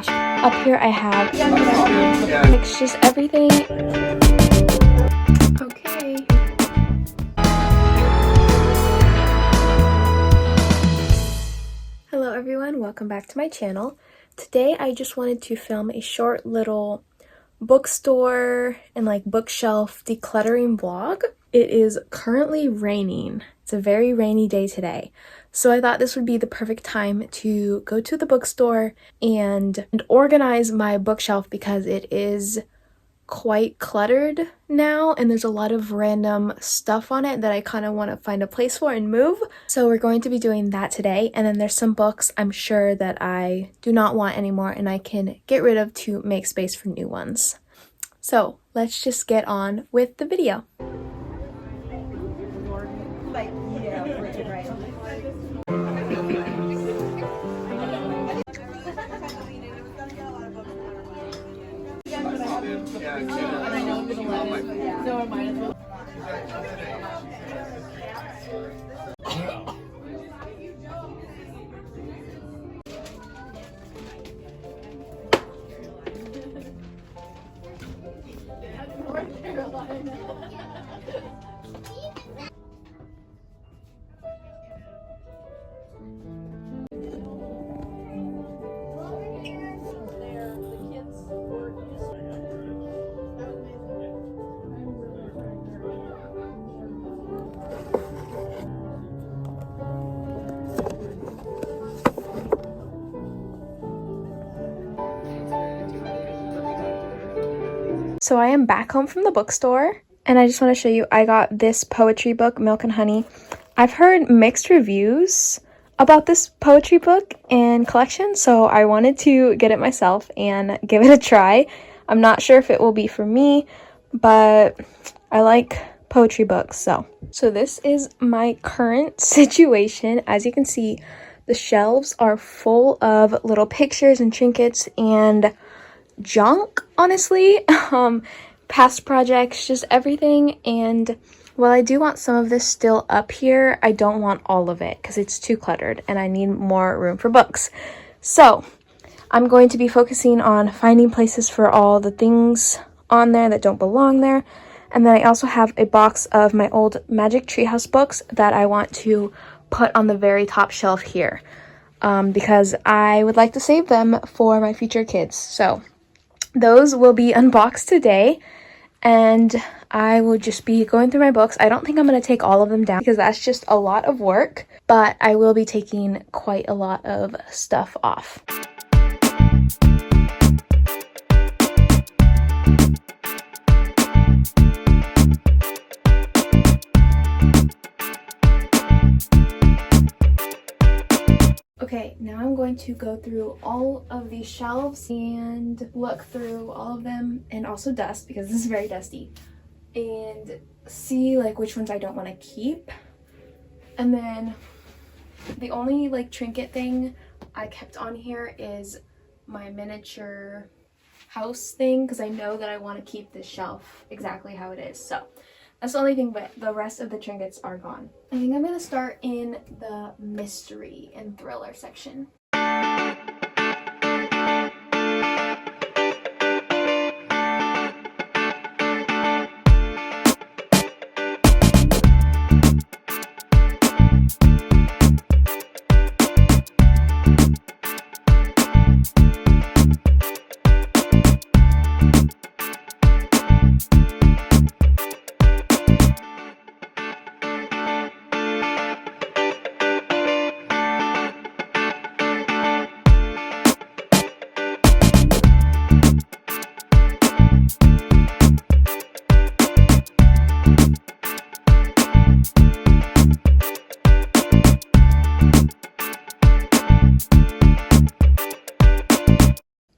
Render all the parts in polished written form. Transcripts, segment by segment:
gosh. Up here I have it's just everything. Okay. Hello everyone, welcome back to my channel. Today I just wanted to film a short little bookstore and like bookshelf decluttering vlog. It is currently raining. It's a very rainy day today. So I thought this would be the perfect time to go to the bookstore and organize my bookshelf because it is quite cluttered now and there's a lot of random stuff on it that I kind of want to find a place for and move. So we're going to be doing that today, and then there's some books I'm sure that I do not want anymore and I can get rid of to make space for new ones. So let's just get on with the video. So I am back home from the bookstore, and I just want to show you, I got this poetry book, Milk and Honey. I've heard mixed reviews about this poetry book and collection, so I wanted to get it myself and give it a try. I'm not sure if it will be for me, but I like poetry books, so this is my current situation. As you can see, the shelves are full of little pictures and trinkets and junk, honestly. Past projects, just everything. And while I do want some of this still up here, I don't want all of it because it's too cluttered and I need more room for books. So I'm going to be focusing on finding places for all the things on there that don't belong there. And then I also have a box of my old Magic Treehouse books that I want to put on the very top shelf here, because I would like to save them for my future kids. So those will be unboxed today, and I will just be going through my books. I don't think I'm going to take all of them down because that's just a lot of work, but I will be taking quite a lot of stuff off. Okay, now I'm going to go through all of these shelves and look through all of them, and also dust because this is very dusty, and see like which ones I don't want to keep. And then the only like trinket thing I kept on here is my miniature house thing because I know that I want to keep this shelf exactly how it is. So that's the only thing, but the rest of the trinkets are gone. I think I'm going to start in the mystery and thriller section.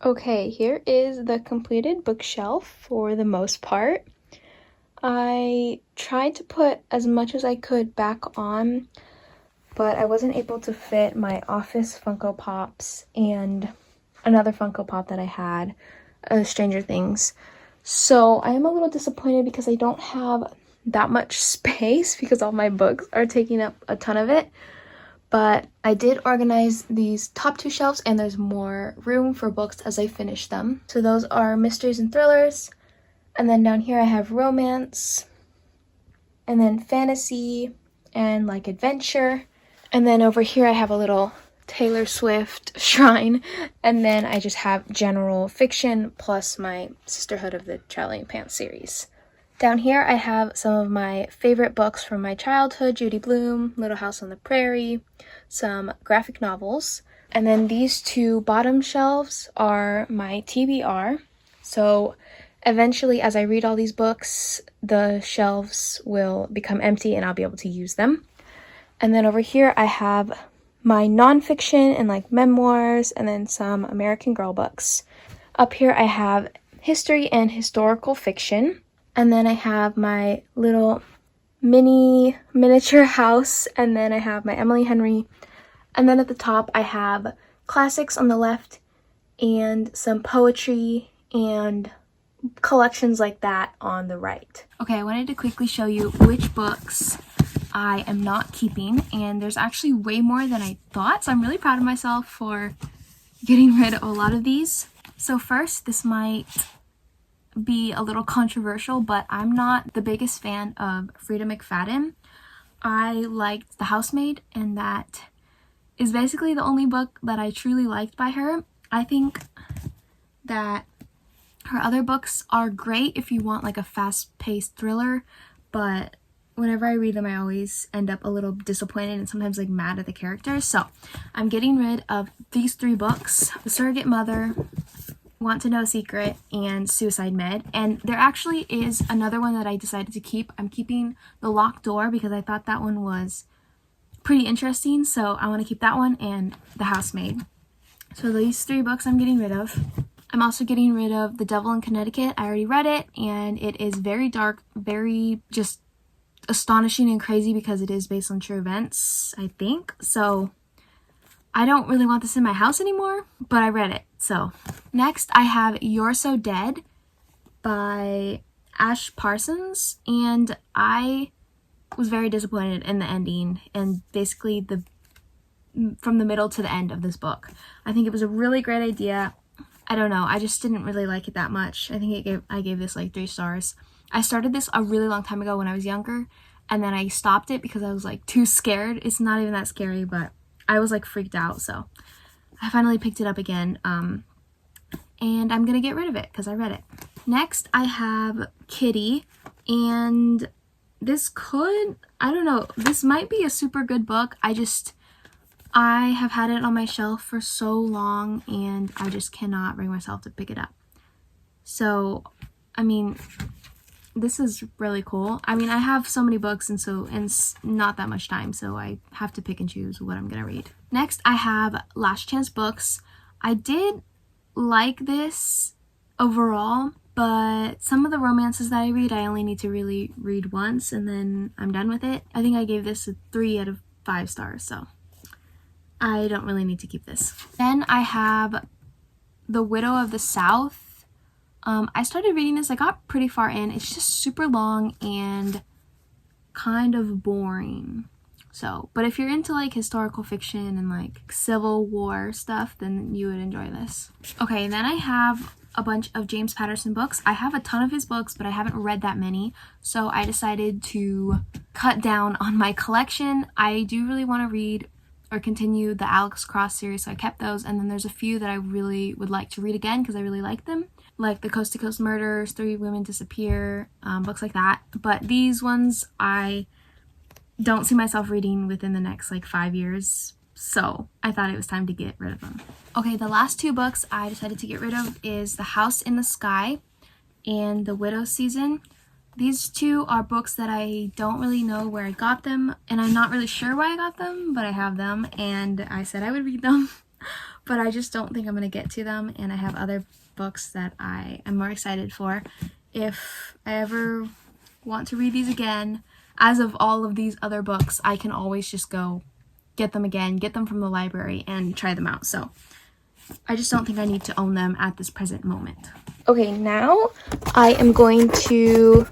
Okay, here is the completed bookshelf for the most part. I tried to put as much as I could back on, but I wasn't able to fit my Office Funko Pops and another Funko Pop that I had, Stranger Things. So I am a little disappointed because I don't have that much space because all my books are taking up a ton of it. but I did organize these top 2 shelves, and there's more room for books as I finish them. So those are mysteries and thrillers, and then down here I have romance, and then fantasy, and like adventure, and then over here I have a little Taylor Swift shrine, and then I just have general fiction plus my Sisterhood of the Traveling Pants series. Down here I have some of my favorite books from my childhood: Judy Blume, Little House on the Prairie, some graphic novels, and then these 2 bottom shelves are my TBR. So eventually, as I read all these books, the shelves will become empty and I'll be able to use them. And then over here I have my nonfiction and like memoirs, and then some American Girl books. Up here I have history and historical fiction. And then I have my little miniature house, and then I have my Emily Henry. And then at the top I have classics on the left and some poetry and collections like that on the right. Okay, I wanted to quickly show you which books I am not keeping, and there's actually way more than I thought, so I'm really proud of myself for getting rid of a lot of these. So first, this might be a little controversial, but I'm not the biggest fan of Frida McFadden. I liked The Housemaid, and that is basically the only book that I truly liked by her. I think that her other books are great if you want like a fast-paced thriller, but whenever I read them I always end up a little disappointed and sometimes like mad at the characters. So I'm getting rid of these 3 books: The Surrogate Mother, Want to Know a Secret, and Suicide Med. And there actually is another one that I decided to keep. I'm keeping The Locked Door because I thought that one was pretty interesting, so I want to keep that one, and The Housemaid. So these 3 books I'm getting rid of. I'm also getting rid of The Devil in Connecticut. I already read it, and it is very dark, very just astonishing and crazy because it is based on true events, I think. So I don't really want this in my house anymore, but I read it. So next I have You're So Dead by Ash Parsons, and I was very disappointed in the ending and basically from the middle to the end of this book. I think it was a really great idea. I don't know, I just didn't really like it that much. I think I gave this like 3 stars. I started this a really long time ago when I was younger, and then I stopped it because I was like too scared. It's not even that scary, but I was like freaked out, so I finally picked it up again, and I'm gonna get rid of it because I read it. Next I have Kitty, and this I don't know, this might be a super good book. I have had it on my shelf for so long and I just cannot bring myself to pick it up. So, I mean, this is really cool. I mean, I have so many books and it's not that much time, so I have to pick and choose what I'm gonna read. Next, I have Last Chance Books. I did like this overall, but some of the romances that I read, I only need to really read once and then I'm done with it. I think I gave this a 3 out of 5 stars, so I don't really need to keep this. Then I have The Widow of the South. I started reading this, I got pretty far in. It's just super long and kind of boring. So, but if you're into like historical fiction and like Civil War stuff, then you would enjoy this. Okay, then I have a bunch of James Patterson books. I have a ton of his books, but I haven't read that many. So I decided to cut down on my collection. I do really want to read or continue the Alex Cross series, so I kept those. And then there's a few that I really would like to read again because I really like them, like the Coast to Coast Murders, 3 Women Disappear, books like that. But these ones I don't see myself reading within the next like 5 years, so I thought it was time to get rid of them. Okay, the last 2 books I decided to get rid of is The House in the Sky and The Widow's Season. These 2 are books that I don't really know where I got them, and I'm not really sure why I got them, but I have them, and I said I would read them, but I just don't think I'm going to get to them, and I have other books that I am more excited for. If I ever want to read these again, as of all of these other books, I can always just go get them again, get them from the library, and try them out. So I just don't think I need to own them at this present moment. Okay, now I am going to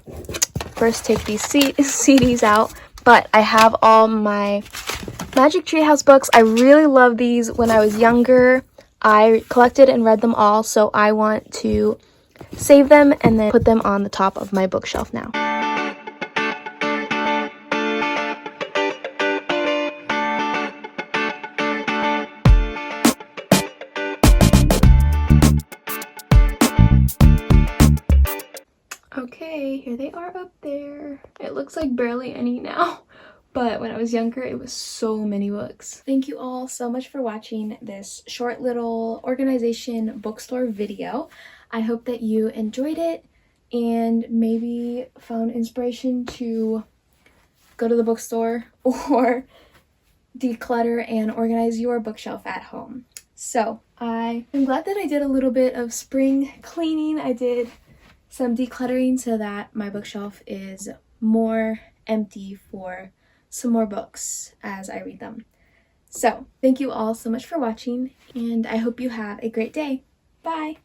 first take these CDs out, but I have all my Magic Treehouse books, I really love these. When I was younger, I collected and read them all, so I want to save them and then put them on the top of my bookshelf now. Okay, here they are up there. It looks like barely any now, but when I was younger, it was so many books. Thank you all so much for watching this short little organization bookstore video. I hope that you enjoyed it and maybe found inspiration to go to the bookstore or declutter and organize your bookshelf at home. So I am glad that I did a little bit of spring cleaning. I did some decluttering so that my bookshelf is more empty for some more books as I read them. So thank you all so much for watching, and I hope you have a great day. Bye!